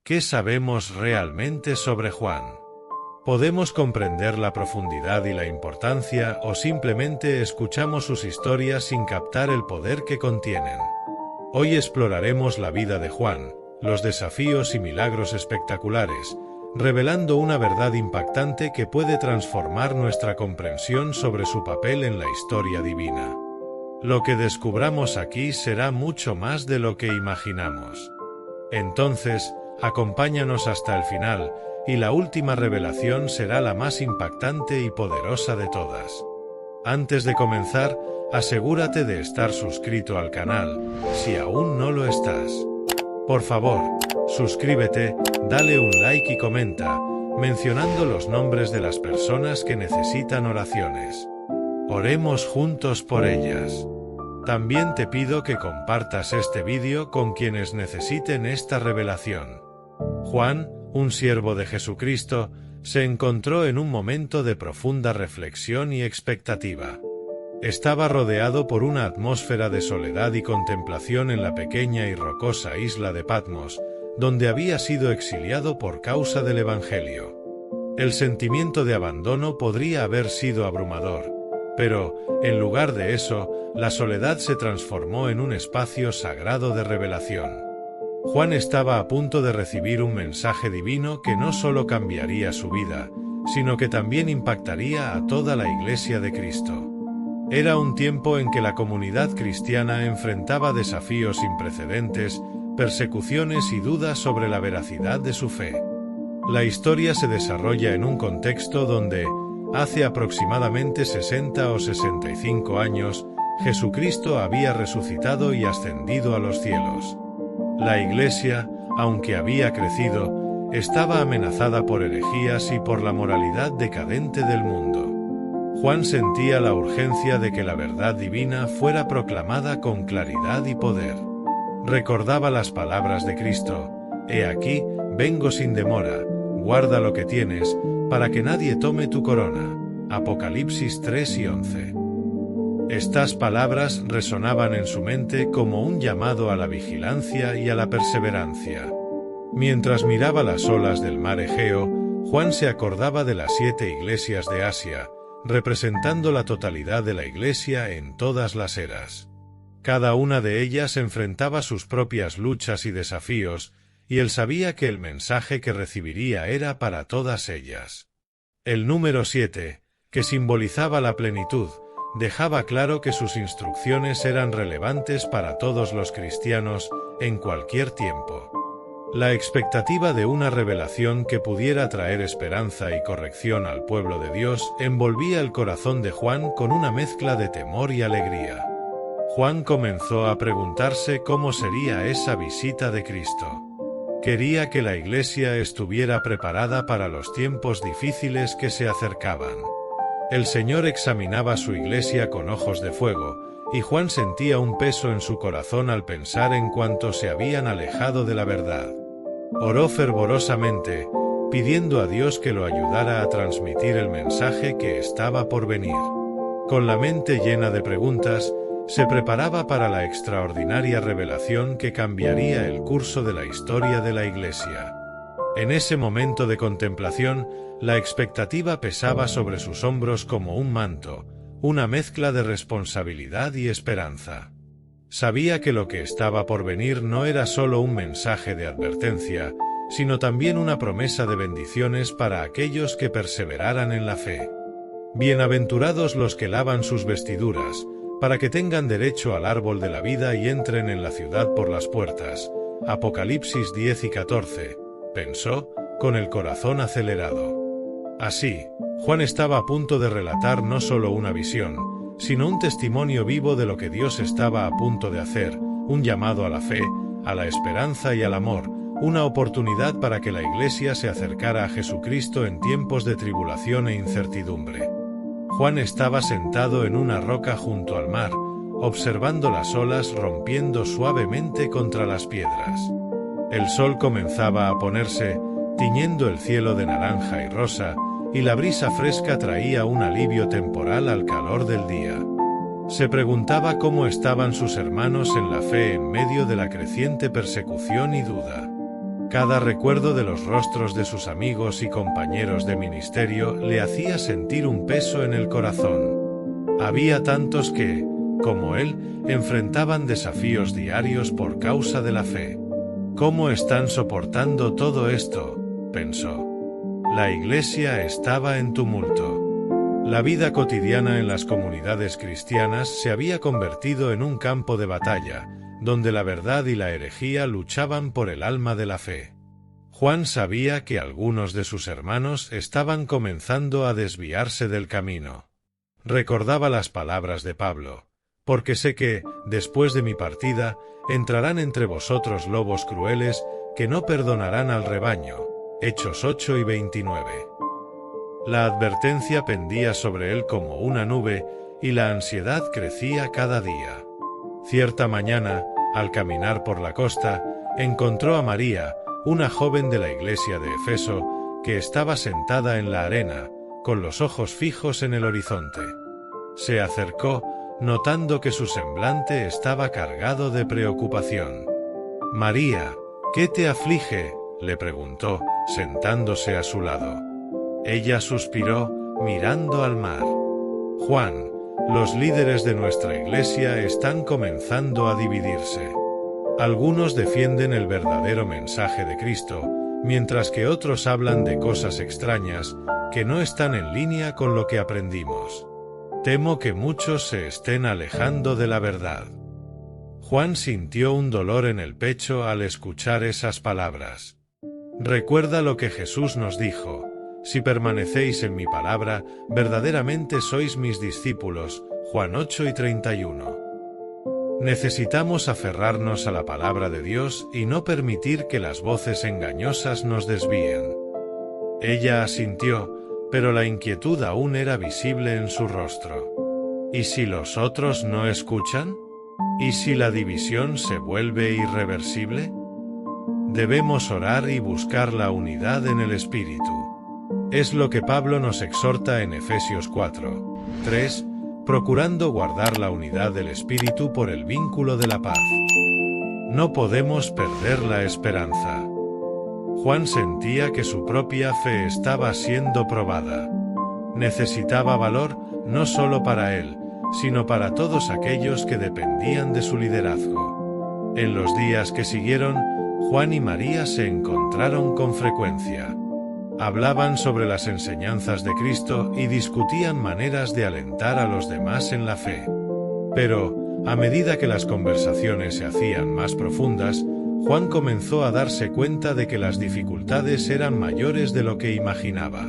¿Qué sabemos realmente sobre Juan? Podemos comprender la profundidad y la importancia o simplemente escuchamos sus historias sin captar el poder que contienen. Hoy exploraremos la vida de Juan, los desafíos y milagros espectaculares, revelando una verdad impactante que puede transformar nuestra comprensión sobre su papel en la historia divina. Lo que descubramos aquí será mucho más de lo que imaginamos. Entonces, acompáñanos hasta el final, y la última revelación será la más impactante y poderosa de todas. Antes de comenzar, asegúrate de estar suscrito al canal, si aún no lo estás. Por favor, suscríbete, dale un like y comenta, mencionando los nombres de las personas que necesitan oraciones. Oremos juntos por ellas. También te pido que compartas este vídeo con quienes necesiten esta revelación. Juan, un siervo de Jesucristo, se encontró en un momento de profunda reflexión y expectativa. Estaba rodeado por una atmósfera de soledad y contemplación en la pequeña y rocosa isla de Patmos, donde había sido exiliado por causa del Evangelio. El sentimiento de abandono podría haber sido abrumador, pero, en lugar de eso, la soledad se transformó en un espacio sagrado de revelación. Juan estaba a punto de recibir un mensaje divino que no solo cambiaría su vida, sino que también impactaría a toda la Iglesia de Cristo. Era un tiempo en que la comunidad cristiana enfrentaba desafíos sin precedentes, persecuciones y dudas sobre la veracidad de su fe. La historia se desarrolla en un contexto donde, hace aproximadamente 60 o 65 años, Jesucristo había resucitado y ascendido a los cielos. La Iglesia, aunque había crecido, estaba amenazada por herejías y por la moralidad decadente del mundo. Juan sentía la urgencia de que la verdad divina fuera proclamada con claridad y poder. Recordaba las palabras de Cristo: «He aquí, vengo sin demora, guarda lo que tienes, para que nadie tome tu corona». Apocalipsis 3 y 11. Estas palabras resonaban en su mente como un llamado a la vigilancia y a la perseverancia. Mientras miraba las olas del mar Egeo, Juan se acordaba de las 7 iglesias de Asia, representando la totalidad de la Iglesia en todas las eras. Cada una de ellas enfrentaba sus propias luchas y desafíos, y él sabía que el mensaje que recibiría era para todas ellas. El número 7, que simbolizaba la plenitud, dejaba claro que sus instrucciones eran relevantes para todos los cristianos, en cualquier tiempo. La expectativa de una revelación que pudiera traer esperanza y corrección al pueblo de Dios envolvía el corazón de Juan con una mezcla de temor y alegría. Juan comenzó a preguntarse cómo sería esa visita de Cristo. Quería que la Iglesia estuviera preparada para los tiempos difíciles que se acercaban. El Señor examinaba su Iglesia con ojos de fuego, y Juan sentía un peso en su corazón al pensar en cuánto se habían alejado de la verdad. Oró fervorosamente, pidiendo a Dios que lo ayudara a transmitir el mensaje que estaba por venir. Con la mente llena de preguntas, se preparaba para la extraordinaria revelación que cambiaría el curso de la historia de la Iglesia. En ese momento de contemplación, la expectativa pesaba sobre sus hombros como un manto, una mezcla de responsabilidad y esperanza. Sabía que lo que estaba por venir no era solo un mensaje de advertencia, sino también una promesa de bendiciones para aquellos que perseveraran en la fe. Bienaventurados los que lavan sus vestiduras, para que tengan derecho al árbol de la vida y entren en la ciudad por las puertas. Apocalipsis 10 y 14. Pensó, con el corazón acelerado. Así, Juan estaba a punto de relatar no solo una visión, sino un testimonio vivo de lo que Dios estaba a punto de hacer, un llamado a la fe, a la esperanza y al amor, una oportunidad para que la Iglesia se acercara a Jesucristo en tiempos de tribulación e incertidumbre. Juan estaba sentado en una roca junto al mar, observando las olas rompiendo suavemente contra las piedras. El sol comenzaba a ponerse, tiñendo el cielo de naranja y rosa, y la brisa fresca traía un alivio temporal al calor del día. Se preguntaba cómo estaban sus hermanos en la fe en medio de la creciente persecución y duda. Cada recuerdo de los rostros de sus amigos y compañeros de ministerio le hacía sentir un peso en el corazón. Había tantos que, como él, enfrentaban desafíos diarios por causa de la fe. ¿Cómo están soportando todo esto?, pensó. La iglesia estaba en tumulto. La vida cotidiana en las comunidades cristianas se había convertido en un campo de batalla, donde la verdad y la herejía luchaban por el alma de la fe. Juan sabía que algunos de sus hermanos estaban comenzando a desviarse del camino. Recordaba las palabras de Pablo: porque sé que, después de mi partida, entrarán entre vosotros lobos crueles que no perdonarán al rebaño. Hechos 8 y 29. La advertencia pendía sobre él como una nube, y la ansiedad crecía cada día. Cierta mañana, al caminar por la costa, encontró a María, una joven de la iglesia de Efeso, que estaba sentada en la arena, con los ojos fijos en el horizonte. Se acercó, notando que su semblante estaba cargado de preocupación. «María, ¿qué te aflige?», le preguntó, sentándose a su lado. Ella suspiró, mirando al mar. «Juan, los líderes de nuestra iglesia están comenzando a dividirse. Algunos defienden el verdadero mensaje de Cristo, mientras que otros hablan de cosas extrañas que no están en línea con lo que aprendimos. Temo que muchos se estén alejando de la verdad». Juan sintió un dolor en el pecho al escuchar esas palabras. Recuerda lo que Jesús nos dijo: «Si permanecéis en mi palabra, verdaderamente sois mis discípulos». Juan 8 y 31. Necesitamos aferrarnos a la palabra de Dios y no permitir que las voces engañosas nos desvíen. Ella asintió, pero la inquietud aún era visible en su rostro. ¿Y si los otros no escuchan? ¿Y si la división se vuelve irreversible? Debemos orar y buscar la unidad en el Espíritu. Es lo que Pablo nos exhorta en Efesios 4, 3, procurando guardar la unidad del Espíritu por el vínculo de la paz. No podemos perder la esperanza. Juan sentía que su propia fe estaba siendo probada. Necesitaba valor, no solo para él, sino para todos aquellos que dependían de su liderazgo. En los días que siguieron, Juan y María se encontraron con frecuencia. Hablaban sobre las enseñanzas de Cristo y discutían maneras de alentar a los demás en la fe. Pero, a medida que las conversaciones se hacían más profundas, Juan comenzó a darse cuenta de que las dificultades eran mayores de lo que imaginaba.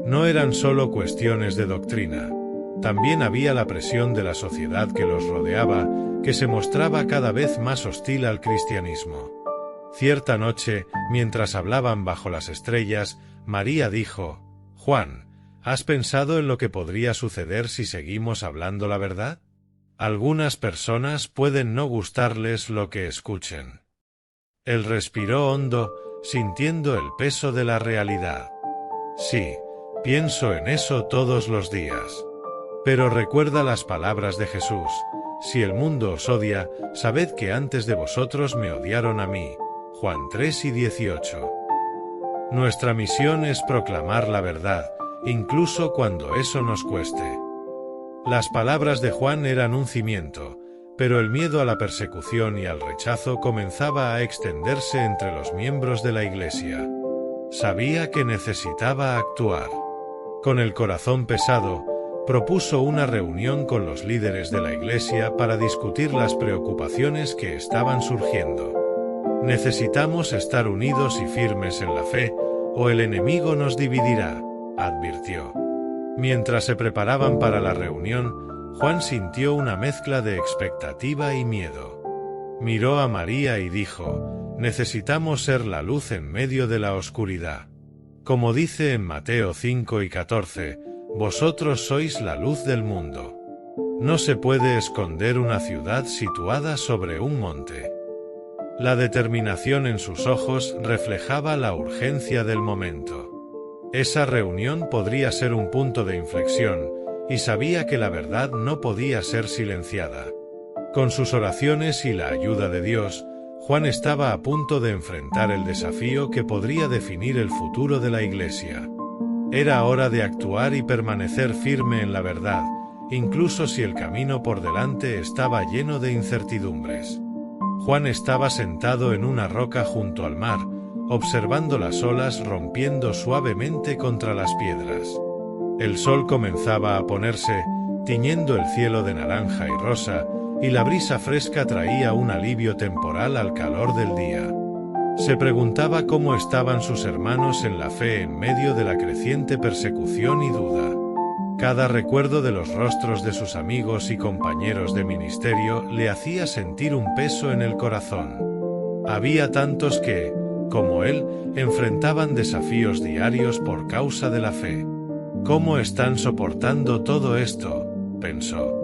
No eran solo cuestiones de doctrina. También había la presión de la sociedad que los rodeaba, que se mostraba cada vez más hostil al cristianismo. Cierta noche, mientras hablaban bajo las estrellas, María dijo: «Juan, ¿has pensado en lo que podría suceder si seguimos hablando la verdad? Algunas personas pueden no gustarles lo que escuchen». Él respiró hondo, sintiendo el peso de la realidad. «Sí, pienso en eso todos los días. Pero recuerda las palabras de Jesús: si el mundo os odia, sabed que antes de vosotros me odiaron a mí». Juan 3 y 18. Nuestra misión es proclamar la verdad, incluso cuando eso nos cueste. Las palabras de Juan eran un cimiento, pero el miedo a la persecución y al rechazo comenzaba a extenderse entre los miembros de la iglesia. Sabía que necesitaba actuar. Con el corazón pesado, propuso una reunión con los líderes de la iglesia para discutir las preocupaciones que estaban surgiendo. «Necesitamos estar unidos y firmes en la fe, o el enemigo nos dividirá», advirtió. Mientras se preparaban para la reunión, Juan sintió una mezcla de expectativa y miedo. Miró a María y dijo: «Necesitamos ser la luz en medio de la oscuridad. Como dice en Mateo 5 y 14, vosotros sois la luz del mundo. No se puede esconder una ciudad situada sobre un monte». La determinación en sus ojos reflejaba la urgencia del momento. Esa reunión podría ser un punto de inflexión, y sabía que la verdad no podía ser silenciada. Con sus oraciones y la ayuda de Dios, Juan estaba a punto de enfrentar el desafío que podría definir el futuro de la Iglesia. Era hora de actuar y permanecer firme en la verdad, incluso si el camino por delante estaba lleno de incertidumbres. Juan estaba sentado en una roca junto al mar, observando las olas rompiendo suavemente contra las piedras. El sol comenzaba a ponerse, tiñendo el cielo de naranja y rosa, y la brisa fresca traía un alivio temporal al calor del día. Se preguntaba cómo estaban sus hermanos en la fe en medio de la creciente persecución y duda. Cada recuerdo de los rostros de sus amigos y compañeros de ministerio le hacía sentir un peso en el corazón. Había tantos que, como él, enfrentaban desafíos diarios por causa de la fe. ¿Cómo están soportando todo esto?, pensó.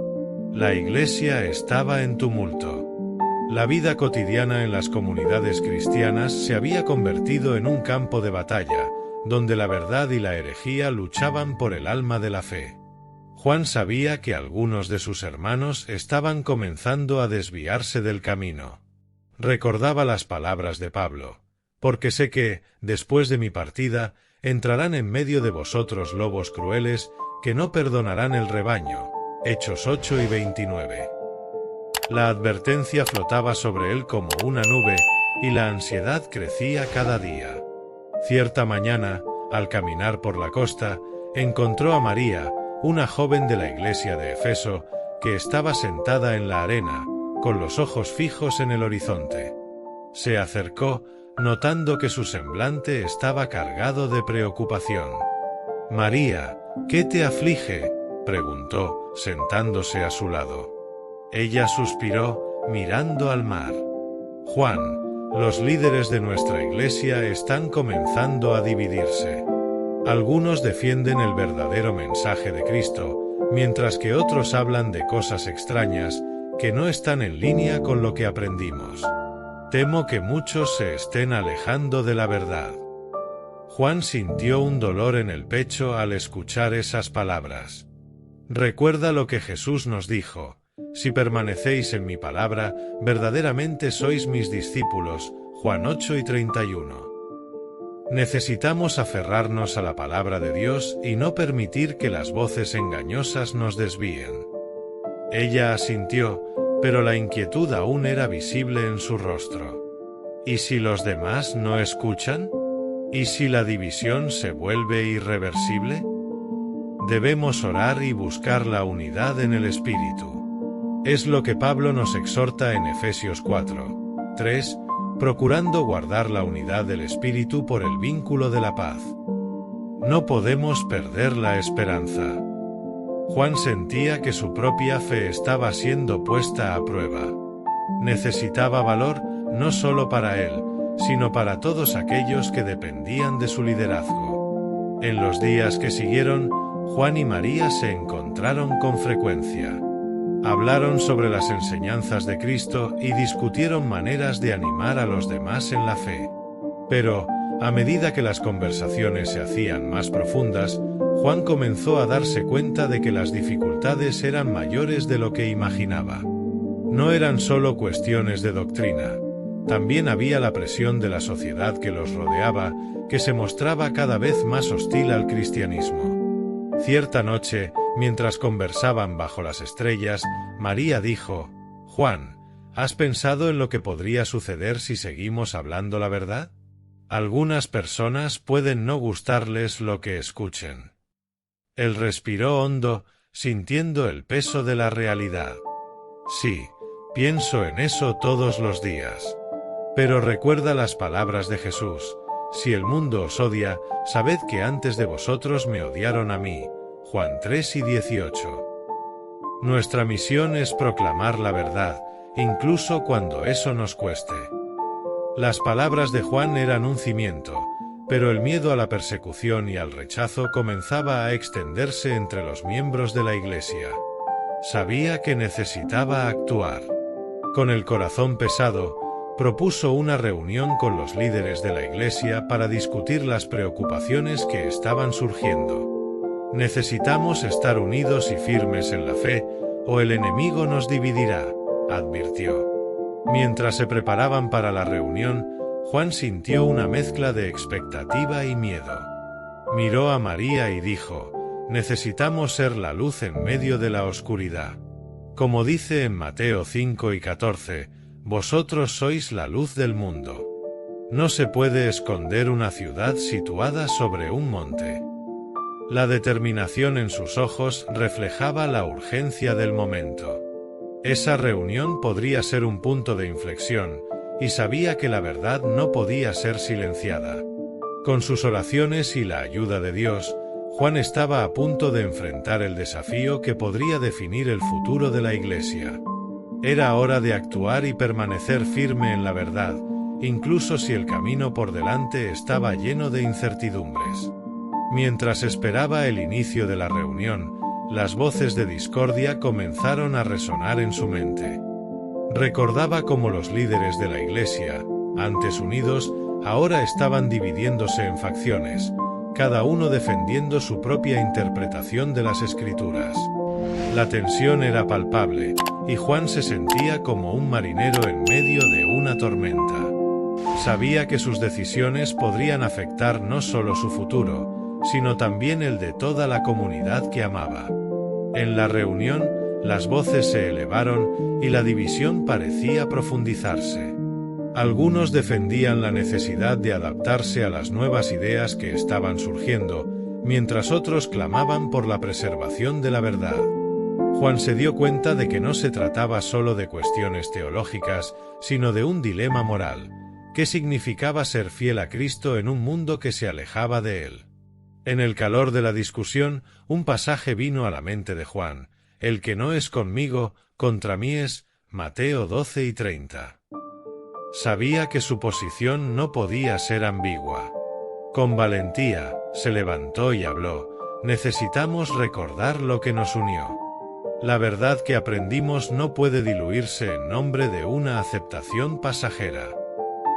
La Iglesia estaba en tumulto. La vida cotidiana en las comunidades cristianas se había convertido en un campo de batalla, donde la verdad y la herejía luchaban por el alma de la fe. Juan sabía que algunos de sus hermanos estaban comenzando a desviarse del camino. Recordaba las palabras de Pablo: porque sé que, después de mi partida, entrarán en medio de vosotros lobos crueles, que no perdonarán el rebaño. Hechos 8 y 29. La advertencia flotaba sobre él como una nube, y la ansiedad crecía cada día. Cierta mañana, al caminar por la costa, encontró a María, una joven de la iglesia de Efeso, que estaba sentada en la arena, con los ojos fijos en el horizonte. Se acercó, notando que su semblante estaba cargado de preocupación. «María, ¿qué te aflige?», preguntó, sentándose a su lado. Ella suspiró, mirando al mar. «Juan, los líderes de nuestra iglesia están comenzando a dividirse. Algunos defienden el verdadero mensaje de Cristo, mientras que otros hablan de cosas extrañas que no están en línea con lo que aprendimos. Temo que muchos se estén alejando de la verdad». Juan sintió un dolor en el pecho al escuchar esas palabras. Recuerda lo que Jesús nos dijo: «Si permanecéis en mi palabra, verdaderamente sois mis discípulos». Juan 8 y 31. Necesitamos aferrarnos a la palabra de Dios y no permitir que las voces engañosas nos desvíen. Ella asintió, pero la inquietud aún era visible en su rostro. ¿Y si los demás no escuchan? ¿Y si la división se vuelve irreversible? Debemos orar y buscar la unidad en el Espíritu. Es lo que Pablo nos exhorta en Efesios 4, 3, procurando guardar la unidad del Espíritu por el vínculo de la paz. No podemos perder la esperanza. Juan sentía que su propia fe estaba siendo puesta a prueba. Necesitaba valor, no solo para él, sino para todos aquellos que dependían de su liderazgo. En los días que siguieron, Juan y María se encontraron con frecuencia. Hablaron sobre las enseñanzas de Cristo y discutieron maneras de animar a los demás en la fe. Pero, a medida que las conversaciones se hacían más profundas, Juan comenzó a darse cuenta de que las dificultades eran mayores de lo que imaginaba. No eran solo cuestiones de doctrina. También había la presión de la sociedad que los rodeaba, que se mostraba cada vez más hostil al cristianismo. Cierta noche, mientras conversaban bajo las estrellas, María dijo: «Juan, ¿has pensado en lo que podría suceder si seguimos hablando la verdad? Algunas personas pueden no gustarles lo que escuchen». Él respiró hondo, sintiendo el peso de la realidad. «Sí, pienso en eso todos los días. Pero recuerda las palabras de Jesús: si el mundo os odia, sabed que antes de vosotros me odiaron a mí». Juan 3 y 18. Nuestra misión es proclamar la verdad, incluso cuando eso nos cueste. Las palabras de Juan eran un cimiento, pero el miedo a la persecución y al rechazo comenzaba a extenderse entre los miembros de la Iglesia. Sabía que necesitaba actuar. Con el corazón pesado, propuso una reunión con los líderes de la Iglesia para discutir las preocupaciones que estaban surgiendo. «Necesitamos estar unidos y firmes en la fe, o el enemigo nos dividirá», advirtió. Mientras se preparaban para la reunión, Juan sintió una mezcla de expectativa y miedo. Miró a María y dijo: necesitamos ser la luz en medio de la oscuridad. Como dice en Mateo 5:14, vosotros sois la luz del mundo. No se puede esconder una ciudad situada sobre un monte. La determinación en sus ojos reflejaba la urgencia del momento. Esa reunión podría ser un punto de inflexión, y sabía que la verdad no podía ser silenciada. Con sus oraciones y la ayuda de Dios, Juan estaba a punto de enfrentar el desafío que podría definir el futuro de la Iglesia. Era hora de actuar y permanecer firme en la verdad, incluso si el camino por delante estaba lleno de incertidumbres. Mientras esperaba el inicio de la reunión, las voces de discordia comenzaron a resonar en su mente. Recordaba cómo los líderes de la Iglesia, antes unidos, ahora estaban dividiéndose en facciones, cada uno defendiendo su propia interpretación de las Escrituras. La tensión era palpable, y Juan se sentía como un marinero en medio de una tormenta. Sabía que sus decisiones podrían afectar no solo su futuro, sino también el de toda la comunidad que amaba. En la reunión, las voces se elevaron y la división parecía profundizarse. Algunos defendían la necesidad de adaptarse a las nuevas ideas que estaban surgiendo, mientras otros clamaban por la preservación de la verdad. Juan se dio cuenta de que no se trataba solo de cuestiones teológicas, sino de un dilema moral. ¿Qué significaba ser fiel a Cristo en un mundo que se alejaba de él? En el calor de la discusión, un pasaje vino a la mente de Juan: el que no es conmigo, contra mí es. Mateo 12:30. Sabía que su posición no podía ser ambigua. Con valentía, se levantó y habló: necesitamos recordar lo que nos unió. La verdad que aprendimos no puede diluirse en nombre de una aceptación pasajera.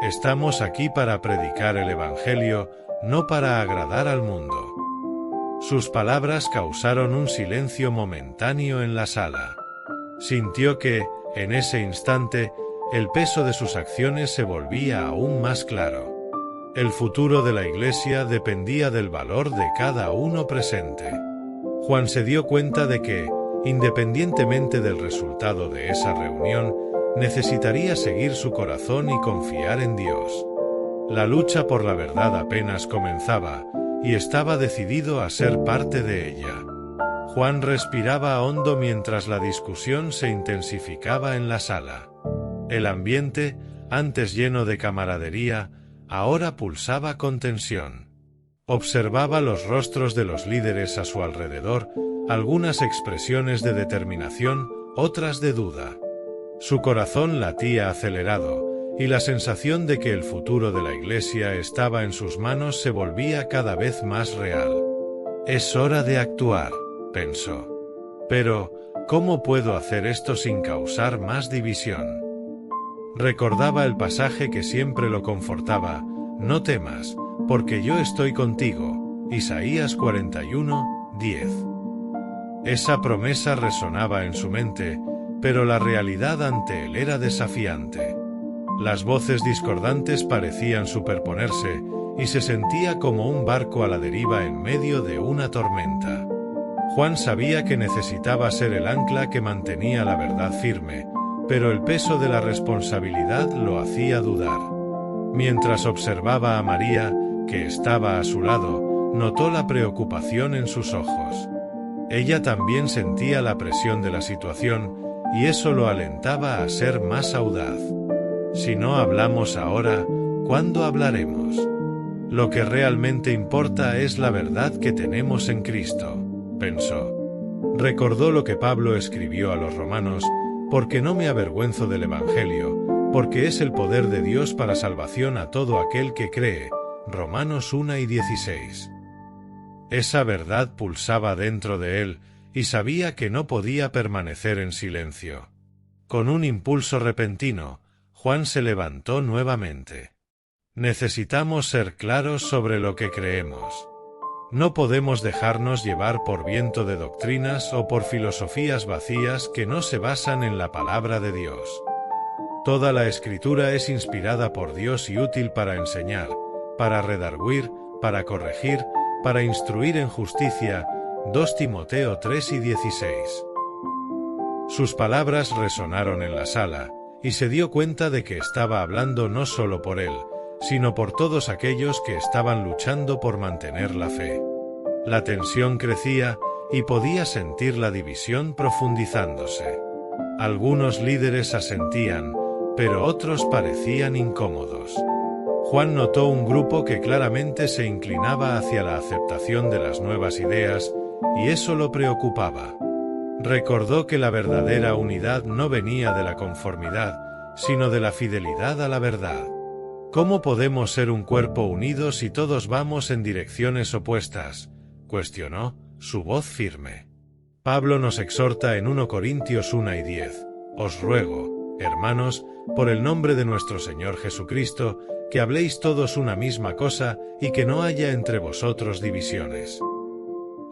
Estamos aquí para predicar el Evangelio, no para agradar al mundo. Sus palabras causaron un silencio momentáneo en la sala. Sintió que, en ese instante, el peso de sus acciones se volvía aún más claro. El futuro de la Iglesia dependía del valor de cada uno presente. Juan se dio cuenta de que, independientemente del resultado de esa reunión, necesitaría seguir su corazón y confiar en Dios. La lucha por la verdad apenas comenzaba, y estaba decidido a ser parte de ella. Juan respiraba hondo mientras la discusión se intensificaba en la sala. El ambiente, antes lleno de camaradería, ahora pulsaba con tensión. Observaba los rostros de los líderes a su alrededor, algunas expresiones de determinación, otras de duda. Su corazón latía acelerado, y la sensación de que el futuro de la Iglesia estaba en sus manos se volvía cada vez más real. Es hora de actuar, pensó. Pero, ¿cómo puedo hacer esto sin causar más división? Recordaba el pasaje que siempre lo confortaba: no temas, porque yo estoy contigo. Isaías 41:10. Esa promesa resonaba en su mente, pero la realidad ante él era desafiante. Las voces discordantes parecían superponerse, y se sentía como un barco a la deriva en medio de una tormenta. Juan sabía que necesitaba ser el ancla que mantenía la verdad firme, pero el peso de la responsabilidad lo hacía dudar. Mientras observaba a María, que estaba a su lado, notó la preocupación en sus ojos. Ella también sentía la presión de la situación, y eso lo alentaba a ser más audaz. Si no hablamos ahora, ¿cuándo hablaremos? Lo que realmente importa es la verdad que tenemos en Cristo, pensó. Recordó lo que Pablo escribió a los romanos: porque no me avergüenzo del Evangelio, porque es el poder de Dios para salvación a todo aquel que cree. Romanos 1:16. Esa verdad pulsaba dentro de él, y sabía que no podía permanecer en silencio. Con un impulso repentino, Juan se levantó nuevamente. Necesitamos ser claros sobre lo que creemos. No podemos dejarnos llevar por viento de doctrinas o por filosofías vacías que no se basan en la palabra de Dios. Toda la Escritura es inspirada por Dios y útil para enseñar, para redarguir, para corregir, para instruir en justicia. 2 Timoteo 3:16. Sus palabras resonaron en la sala, y se dio cuenta de que estaba hablando no solo por él, sino por todos aquellos que estaban luchando por mantener la fe. La tensión crecía, y podía sentir la división profundizándose. Algunos líderes asentían, pero otros parecían incómodos. Juan notó un grupo que claramente se inclinaba hacia la aceptación de las nuevas ideas, y eso lo preocupaba. Recordó que la verdadera unidad no venía de la conformidad, sino de la fidelidad a la verdad. ¿Cómo podemos ser un cuerpo unido si todos vamos en direcciones opuestas?, cuestionó, su voz firme. Pablo nos exhorta en 1 Corintios 1:10, os ruego, hermanos, por el nombre de nuestro Señor Jesucristo, que habléis todos una misma cosa y que no haya entre vosotros divisiones.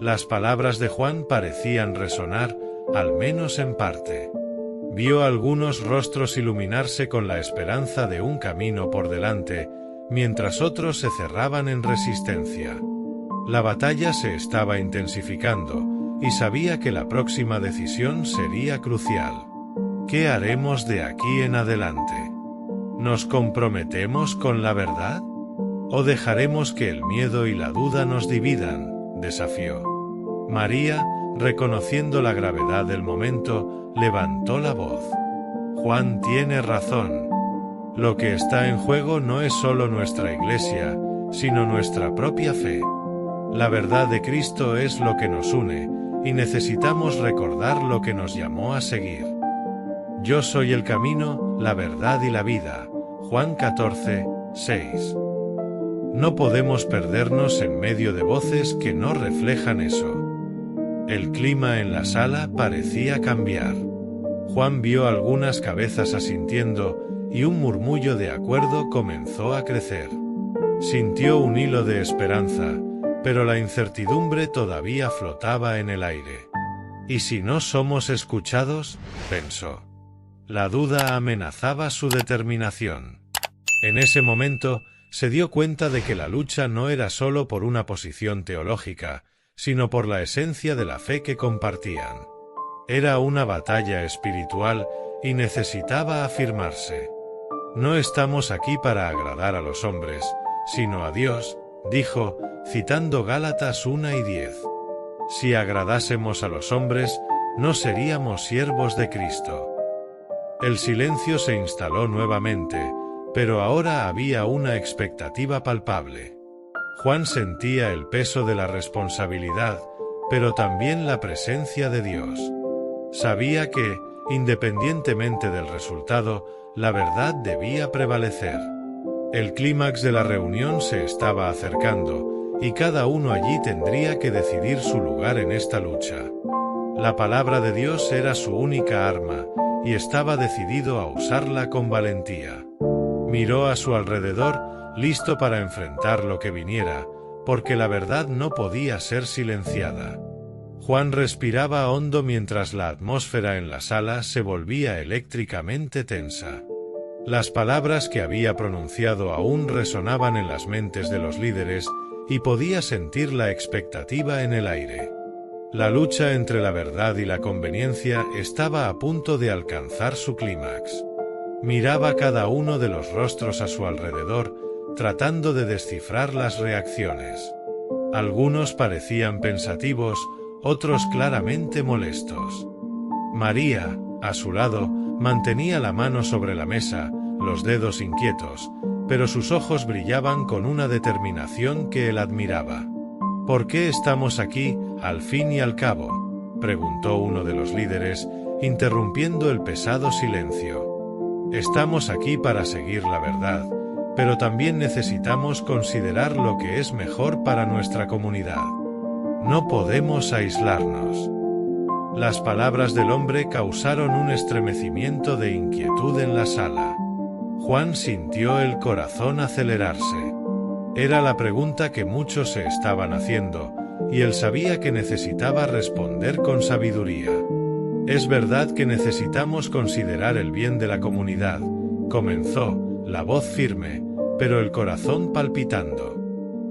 Las palabras de Juan parecían resonar, al menos en parte. Vio algunos rostros iluminarse con la esperanza de un camino por delante, mientras otros se cerraban en resistencia. La batalla se estaba intensificando, y sabía que la próxima decisión sería crucial. ¿Qué haremos de aquí en adelante? ¿Nos comprometemos con la verdad? ¿O dejaremos que el miedo y la duda nos dividan?, desafió. María, reconociendo la gravedad del momento, levantó la voz. Juan tiene razón. Lo que está en juego no es solo nuestra iglesia, sino nuestra propia fe. La verdad de Cristo es lo que nos une, y necesitamos recordar lo que nos llamó a seguir. Yo soy el camino, la verdad y la vida. Juan 14:6. No podemos perdernos en medio de voces que no reflejan eso. El clima en la sala parecía cambiar. Juan vio algunas cabezas asintiendo, y un murmullo de acuerdo comenzó a crecer. Sintió un hilo de esperanza, pero la incertidumbre todavía flotaba en el aire. ¿Y si no somos escuchados?, pensó. La duda amenazaba su determinación. En ese momento, se dio cuenta de que la lucha no era solo por una posición teológica, sino por la esencia de la fe que compartían. Era una batalla espiritual, y necesitaba afirmarse. No estamos aquí para agradar a los hombres, sino a Dios, dijo, citando Gálatas 1:10. Si agradásemos a los hombres, no seríamos siervos de Cristo. El silencio se instaló nuevamente, pero ahora había una expectativa palpable. Juan sentía el peso de la responsabilidad, pero también la presencia de Dios. Sabía que, independientemente del resultado, la verdad debía prevalecer. El clímax de la reunión se estaba acercando, y cada uno allí tendría que decidir su lugar en esta lucha. La palabra de Dios era su única arma, y estaba decidido a usarla con valentía. Miró a su alrededor, listo para enfrentar lo que viniera, porque la verdad no podía ser silenciada. Juan respiraba hondo mientras la atmósfera en la sala se volvía eléctricamente tensa. Las palabras que había pronunciado aún resonaban en las mentes de los líderes, y podía sentir la expectativa en el aire. La lucha entre la verdad y la conveniencia estaba a punto de alcanzar su clímax. Miraba cada uno de los rostros a su alrededor, tratando de descifrar las reacciones. Algunos parecían pensativos, otros claramente molestos. María, a su lado, mantenía la mano sobre la mesa, los dedos inquietos, pero sus ojos brillaban con una determinación que él admiraba. ¿Por qué estamos aquí, al fin y al cabo?, preguntó uno de los líderes, interrumpiendo el pesado silencio. Estamos aquí para seguir la verdad, pero también necesitamos considerar lo que es mejor para nuestra comunidad. No podemos aislarnos. Las palabras del hombre causaron un estremecimiento de inquietud en la sala. Juan sintió el corazón acelerarse. Era la pregunta que muchos se estaban haciendo, y él sabía que necesitaba responder con sabiduría. Es verdad que necesitamos considerar el bien de la comunidad, comenzó, la voz firme, pero el corazón palpitando.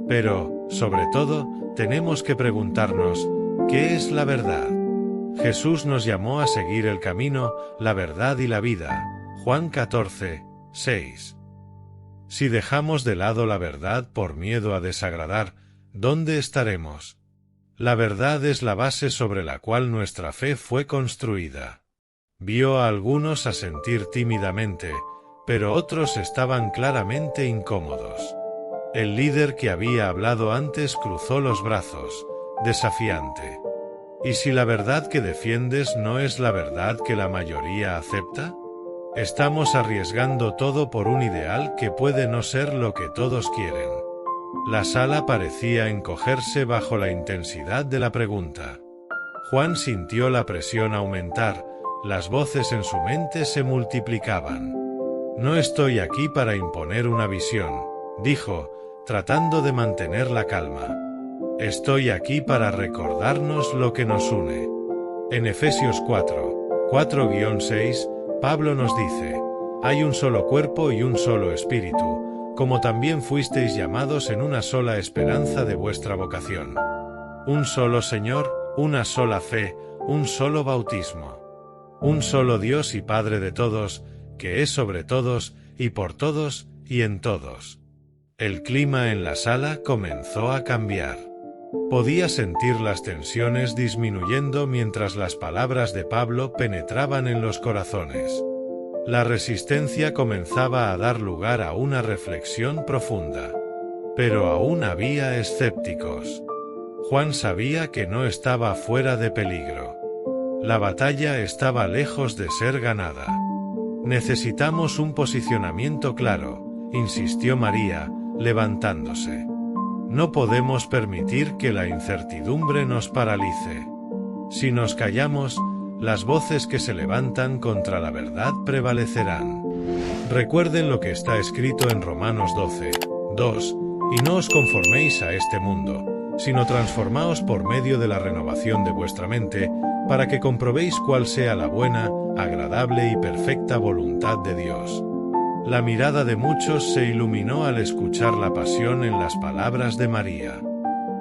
Pero, sobre todo, tenemos que preguntarnos, ¿qué es la verdad? Jesús nos llamó a seguir el camino, la verdad y la vida. Juan 14, 6. Si dejamos de lado la verdad por miedo a desagradar, ¿dónde estaremos? La verdad es la base sobre la cual nuestra fe fue construida. Vio a algunos asentir tímidamente, pero otros estaban claramente incómodos. El líder que había hablado antes cruzó los brazos, desafiante. ¿Y si la verdad que defiendes no es la verdad que la mayoría acepta? Estamos arriesgando todo por un ideal que puede no ser lo que todos quieren. La sala parecía encogerse bajo la intensidad de la pregunta. Juan sintió la presión aumentar, las voces en su mente se multiplicaban. No estoy aquí para imponer una visión, dijo, tratando de mantener la calma. Estoy aquí para recordarnos lo que nos une. En Efesios 4:6, Pablo nos dice, hay un solo cuerpo y un solo espíritu, como también fuisteis llamados en una sola esperanza de vuestra vocación. Un solo Señor, una sola fe, un solo bautismo. Un solo Dios y Padre de todos, que es sobre todos, y por todos, y en todos. El clima en la sala comenzó a cambiar. Podía sentir las tensiones disminuyendo mientras las palabras de Pablo penetraban en los corazones. La resistencia comenzaba a dar lugar a una reflexión profunda. Pero aún había escépticos. Juan sabía que no estaba fuera de peligro. La batalla estaba lejos de ser ganada. Necesitamos un posicionamiento claro, insistió María, levantándose. No podemos permitir que la incertidumbre nos paralice. Si nos callamos, las voces que se levantan contra la verdad prevalecerán. Recuerden lo que está escrito en Romanos 12:2, y no os conforméis a este mundo, sino transformaos por medio de la renovación de vuestra mente, para que comprobéis cuál sea la buena, agradable y perfecta voluntad de Dios. La mirada de muchos se iluminó al escuchar la pasión en las palabras de María.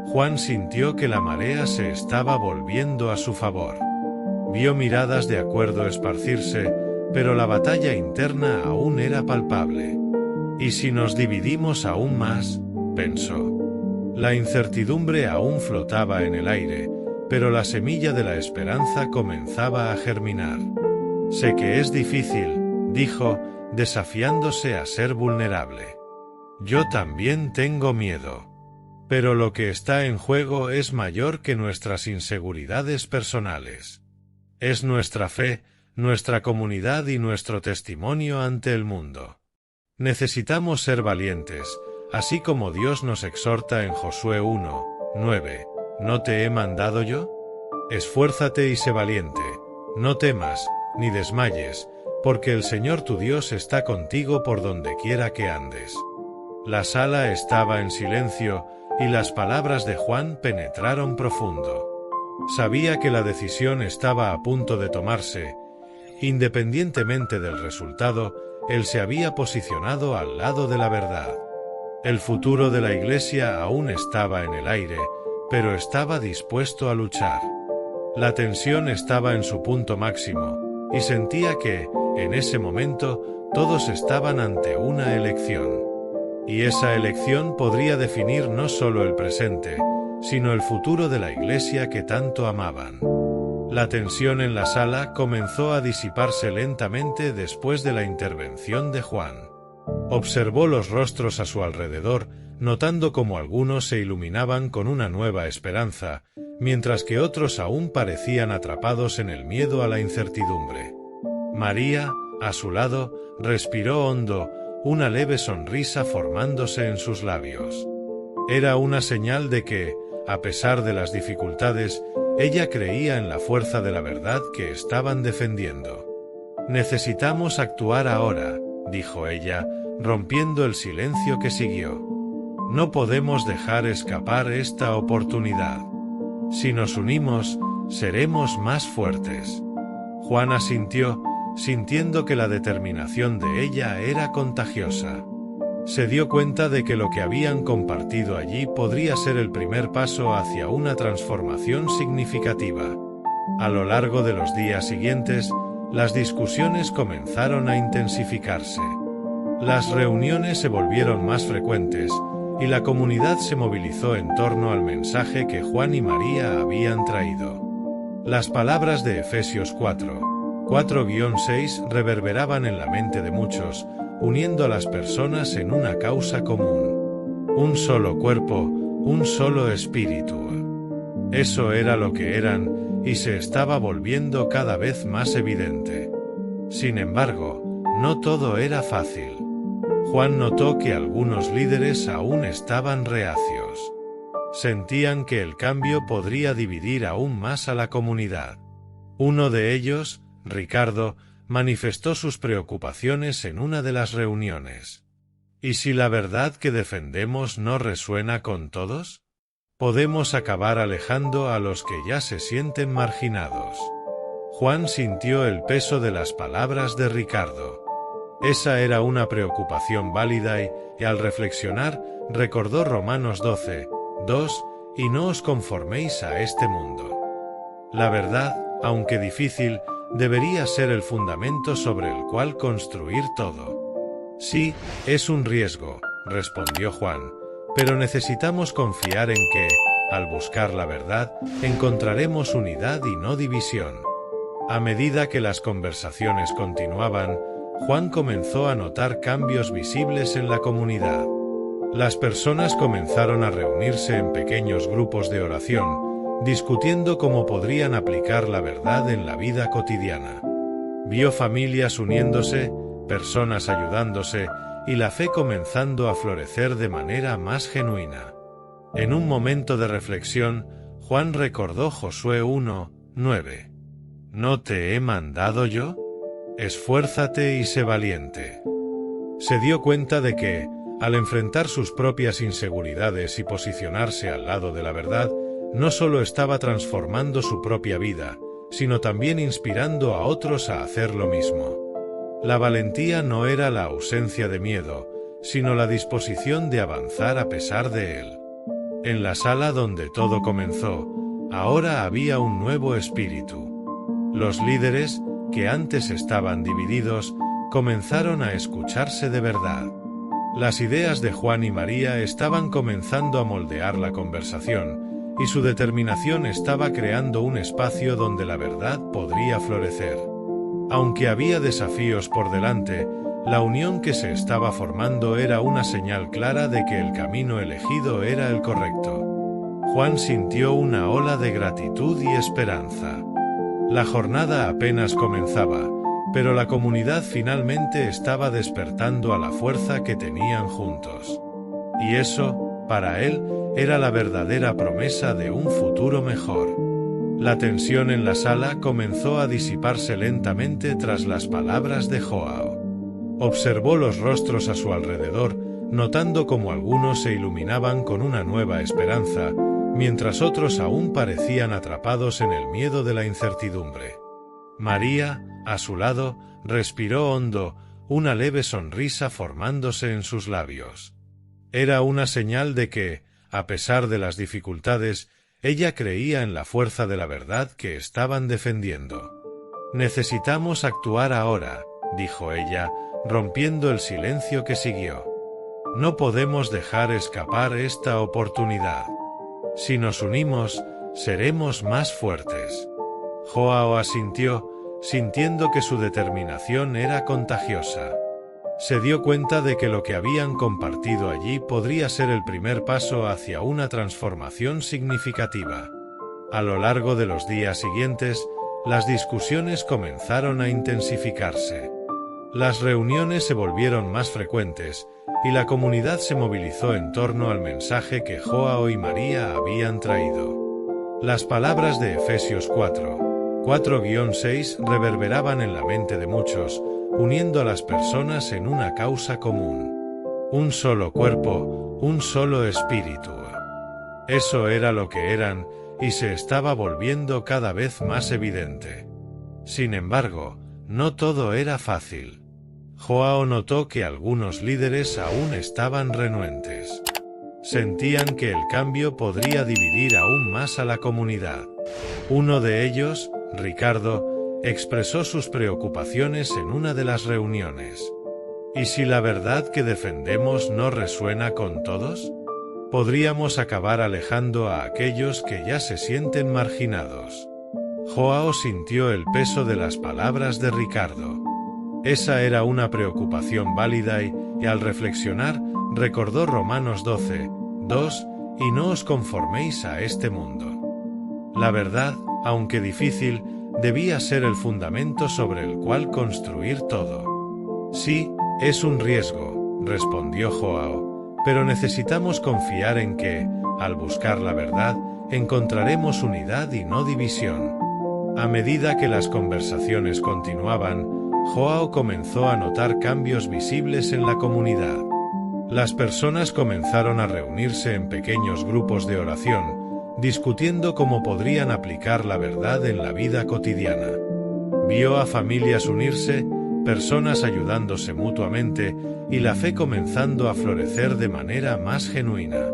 Juan sintió que la marea se estaba volviendo a su favor. Vio miradas de acuerdo esparcirse, pero la batalla interna aún era palpable. ¿Y si nos dividimos aún más?, pensó. La incertidumbre aún flotaba en el aire, pero la semilla de la esperanza comenzaba a germinar. Sé que es difícil, dijo, desafiándose a ser vulnerable. Yo también tengo miedo. Pero lo que está en juego es mayor que nuestras inseguridades personales. Es nuestra fe, nuestra comunidad y nuestro testimonio ante el mundo. Necesitamos ser valientes, así como Dios nos exhorta en Josué 1:9. ¿No te he mandado yo? Esfuérzate y sé valiente, no temas, ni desmayes, porque el Señor tu Dios está contigo por donde quiera que andes. La sala estaba en silencio, y las palabras de Juan penetraron profundo. Sabía que la decisión estaba a punto de tomarse. Independientemente del resultado, él se había posicionado al lado de la verdad. El futuro de la Iglesia aún estaba en el aire, pero estaba dispuesto a luchar. La tensión estaba en su punto máximo, y sentía que, en ese momento, todos estaban ante una elección. Y esa elección podría definir no solo el presente, sino el futuro de la Iglesia que tanto amaban. La tensión en la sala comenzó a disiparse lentamente después de la intervención de Juan. Observó los rostros a su alrededor, notando cómo algunos se iluminaban con una nueva esperanza, mientras que otros aún parecían atrapados en el miedo a la incertidumbre. María, a su lado, respiró hondo, una leve sonrisa formándose en sus labios. Era una señal de que, a pesar de las dificultades, ella creía en la fuerza de la verdad que estaban defendiendo. Necesitamos actuar ahora, dijo ella, rompiendo el silencio que siguió. No podemos dejar escapar esta oportunidad. Si nos unimos, seremos más fuertes. Juan asintió, sintiendo que la determinación de ella era contagiosa. Se dio cuenta de que lo que habían compartido allí podría ser el primer paso hacia una transformación significativa. A lo largo de los días siguientes, las discusiones comenzaron a intensificarse. Las reuniones se volvieron más frecuentes, y la comunidad se movilizó en torno al mensaje que Juan y María habían traído. Las palabras de Efesios 4:6 reverberaban en la mente de muchos, uniendo a las personas en una causa común. Un solo cuerpo, un solo espíritu. Eso era lo que eran, y se estaba volviendo cada vez más evidente. Sin embargo, no todo era fácil. Juan notó que algunos líderes aún estaban reacios. Sentían que el cambio podría dividir aún más a la comunidad. Uno de ellos, Ricardo, manifestó sus preocupaciones en una de las reuniones. ¿Y si la verdad que defendemos no resuena con todos? Podemos acabar alejando a los que ya se sienten marginados. Juan sintió el peso de las palabras de Ricardo. Esa era una preocupación válida y al reflexionar, recordó Romanos 12:2, y no os conforméis a este mundo. La verdad, aunque difícil, debería ser el fundamento sobre el cual construir todo. Sí, es un riesgo, respondió Juan, pero necesitamos confiar en que, al buscar la verdad, encontraremos unidad y no división. A medida que las conversaciones continuaban, Juan comenzó a notar cambios visibles en la comunidad. Las personas comenzaron a reunirse en pequeños grupos de oración, discutiendo cómo podrían aplicar la verdad en la vida cotidiana. Vio familias uniéndose, personas ayudándose, y la fe comenzando a florecer de manera más genuina. En un momento de reflexión, Juan recordó Josué 1:9. ¿No te he mandado yo? Esfuérzate y sé valiente. Se dio cuenta de que, al enfrentar sus propias inseguridades y posicionarse al lado de la verdad, no solo estaba transformando su propia vida, sino también inspirando a otros a hacer lo mismo. La valentía no era la ausencia de miedo, sino la disposición de avanzar a pesar de él. En la sala donde todo comenzó, ahora había un nuevo espíritu. Los líderes, que antes estaban divididos, comenzaron a escucharse de verdad. Las ideas de Juan y María estaban comenzando a moldear la conversación, y su determinación estaba creando un espacio donde la verdad podría florecer. Aunque había desafíos por delante, la unión que se estaba formando era una señal clara de que el camino elegido era el correcto. Juan sintió una ola de gratitud y esperanza. La jornada apenas comenzaba, pero la comunidad finalmente estaba despertando a la fuerza que tenían juntos. Y eso, para él, era la verdadera promesa de un futuro mejor. La tensión en la sala comenzó a disiparse lentamente tras las palabras de Joao. Observó los rostros a su alrededor, notando cómo algunos se iluminaban con una nueva esperanza, mientras otros aún parecían atrapados en el miedo de la incertidumbre. María, a su lado, respiró hondo, una leve sonrisa formándose en sus labios. Era una señal de que, a pesar de las dificultades, ella creía en la fuerza de la verdad que estaban defendiendo. «Necesitamos actuar ahora», dijo ella, rompiendo el silencio que siguió. «No podemos dejar escapar esta oportunidad. Si nos unimos, seremos más fuertes». Joao asintió, sintiendo que su determinación era contagiosa. Se dio cuenta de que lo que habían compartido allí podría ser el primer paso hacia una transformación significativa. A lo largo de los días siguientes, las discusiones comenzaron a intensificarse. Las reuniones se volvieron más frecuentes, y la comunidad se movilizó en torno al mensaje que Joao y María habían traído. Las palabras de Efesios 4:6 reverberaban en la mente de muchos, uniendo a las personas en una causa común. Un solo cuerpo, un solo espíritu. Eso era lo que eran, y se estaba volviendo cada vez más evidente. Sin embargo, no todo era fácil. Joao notó que algunos líderes aún estaban renuentes. Sentían que el cambio podría dividir aún más a la comunidad. Uno de ellos, Ricardo, expresó sus preocupaciones en una de las reuniones. ¿Y si la verdad que defendemos no resuena con todos? Podríamos acabar alejando a aquellos que ya se sienten marginados. Joao sintió el peso de las palabras de Ricardo. Esa era una preocupación válida y al reflexionar, recordó Romanos 12, 2, y no os conforméis a este mundo. La verdad, aunque difícil, debía ser el fundamento sobre el cual construir todo. Sí, es un riesgo, respondió Joao, pero necesitamos confiar en que, al buscar la verdad, encontraremos unidad y no división. A medida que las conversaciones continuaban, Joao comenzó a notar cambios visibles en la comunidad. Las personas comenzaron a reunirse en pequeños grupos de oración, discutiendo cómo podrían aplicar la verdad en la vida cotidiana. Vio a familias unirse, personas ayudándose mutuamente, y la fe comenzando a florecer de manera más genuina.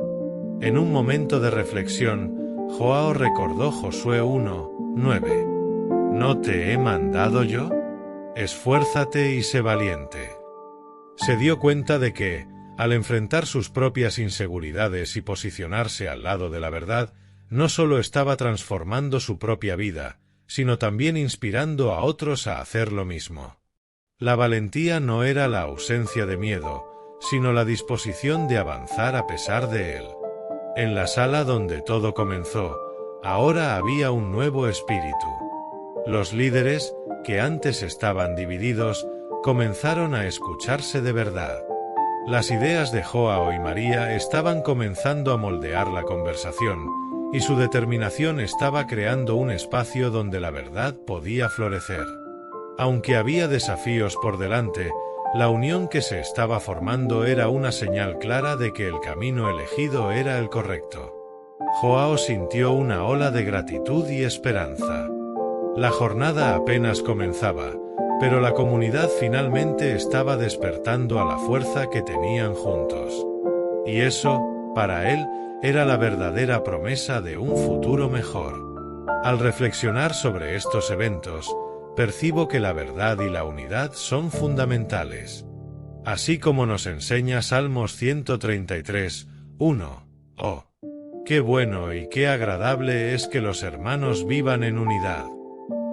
En un momento de reflexión, Joao recordó Josué 1, 9. ¿No te he mandado yo? Esfuérzate y sé valiente. Se dio cuenta de que, al enfrentar sus propias inseguridades y posicionarse al lado de la verdad, no solo estaba transformando su propia vida, sino también inspirando a otros a hacer lo mismo. La valentía no era la ausencia de miedo, sino la disposición de avanzar a pesar de él. En la sala donde todo comenzó, ahora había un nuevo espíritu. Los líderes, que antes estaban divididos, comenzaron a escucharse de verdad. Las ideas de Joao y María estaban comenzando a moldear la conversación, y su determinación estaba creando un espacio donde la verdad podía florecer. Aunque había desafíos por delante, la unión que se estaba formando era una señal clara de que el camino elegido era el correcto. Joao sintió una ola de gratitud y esperanza. La jornada apenas comenzaba, pero la comunidad finalmente estaba despertando a la fuerza que tenían juntos. Y eso, para él, era la verdadera promesa de un futuro mejor. Al reflexionar sobre estos eventos, percibo que la verdad y la unidad son fundamentales. Así como nos enseña Salmos 133, 1. Oh, qué bueno y qué agradable es que los hermanos vivan en unidad.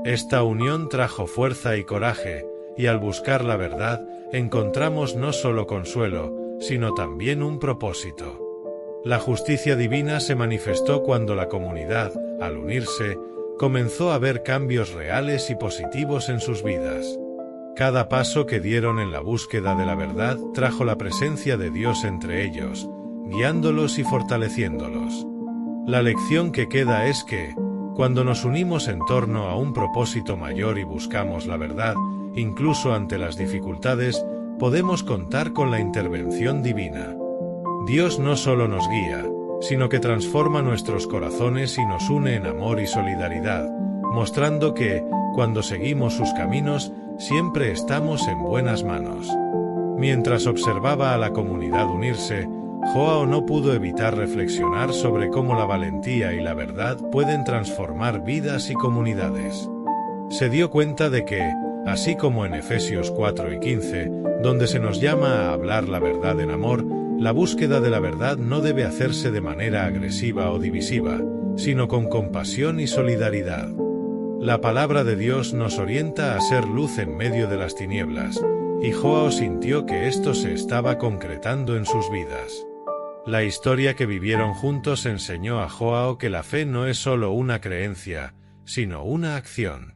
Esta unión trajo fuerza y coraje, y al buscar la verdad, encontramos no solo consuelo, sino también un propósito. La justicia divina se manifestó cuando la comunidad, al unirse, comenzó a ver cambios reales y positivos en sus vidas. Cada paso que dieron en la búsqueda de la verdad trajo la presencia de Dios entre ellos, guiándolos y fortaleciéndolos. La lección que queda es que, cuando nos unimos en torno a un propósito mayor y buscamos la verdad, incluso ante las dificultades, podemos contar con la intervención divina. Dios no solo nos guía, sino que transforma nuestros corazones y nos une en amor y solidaridad, mostrando que, cuando seguimos sus caminos, siempre estamos en buenas manos. Mientras observaba a la comunidad unirse, Joao no pudo evitar reflexionar sobre cómo la valentía y la verdad pueden transformar vidas y comunidades. Se dio cuenta de que, así como en Efesios 4 y 15, donde se nos llama a hablar la verdad en amor, la búsqueda de la verdad no debe hacerse de manera agresiva o divisiva, sino con compasión y solidaridad. La palabra de Dios nos orienta a ser luz en medio de las tinieblas, y Joao sintió que esto se estaba concretando en sus vidas. La historia que vivieron juntos enseñó a Joao que la fe no es solo una creencia, sino una acción.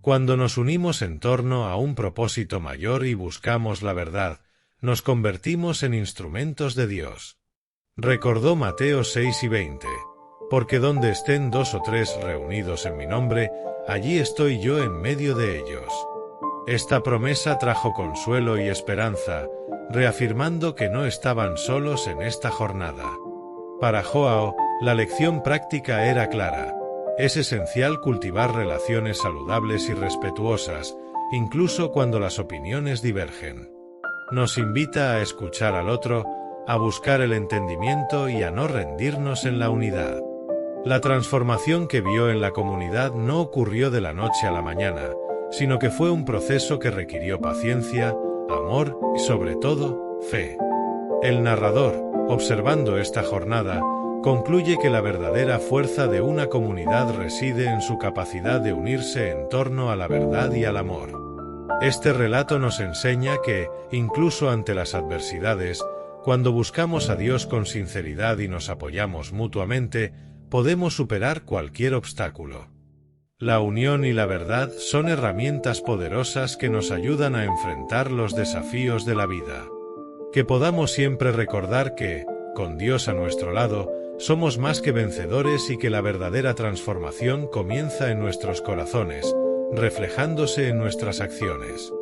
Cuando nos unimos en torno a un propósito mayor y buscamos la verdad, nos convertimos en instrumentos de Dios. Recordó Mateo 6 y 20, porque donde estén 2 o 3 reunidos en mi nombre, allí estoy yo en medio de ellos. Esta promesa trajo consuelo y esperanza, reafirmando que no estaban solos en esta jornada. Para Joao, la lección práctica era clara. Es esencial cultivar relaciones saludables y respetuosas, incluso cuando las opiniones divergen. Nos invita a escuchar al otro, a buscar el entendimiento y a no rendirnos en la unidad. La transformación que vio en la comunidad no ocurrió de la noche a la mañana, sino que fue un proceso que requirió paciencia, amor y sobre todo, fe. El narrador, observando esta jornada, concluye que la verdadera fuerza de una comunidad reside en su capacidad de unirse en torno a la verdad y al amor. Este relato nos enseña que, incluso ante las adversidades, cuando buscamos a Dios con sinceridad y nos apoyamos mutuamente, podemos superar cualquier obstáculo. La unión y la verdad son herramientas poderosas que nos ayudan a enfrentar los desafíos de la vida. Que podamos siempre recordar que, con Dios a nuestro lado, somos más que vencedores y que la verdadera transformación comienza en nuestros corazones, reflejándose en nuestras acciones.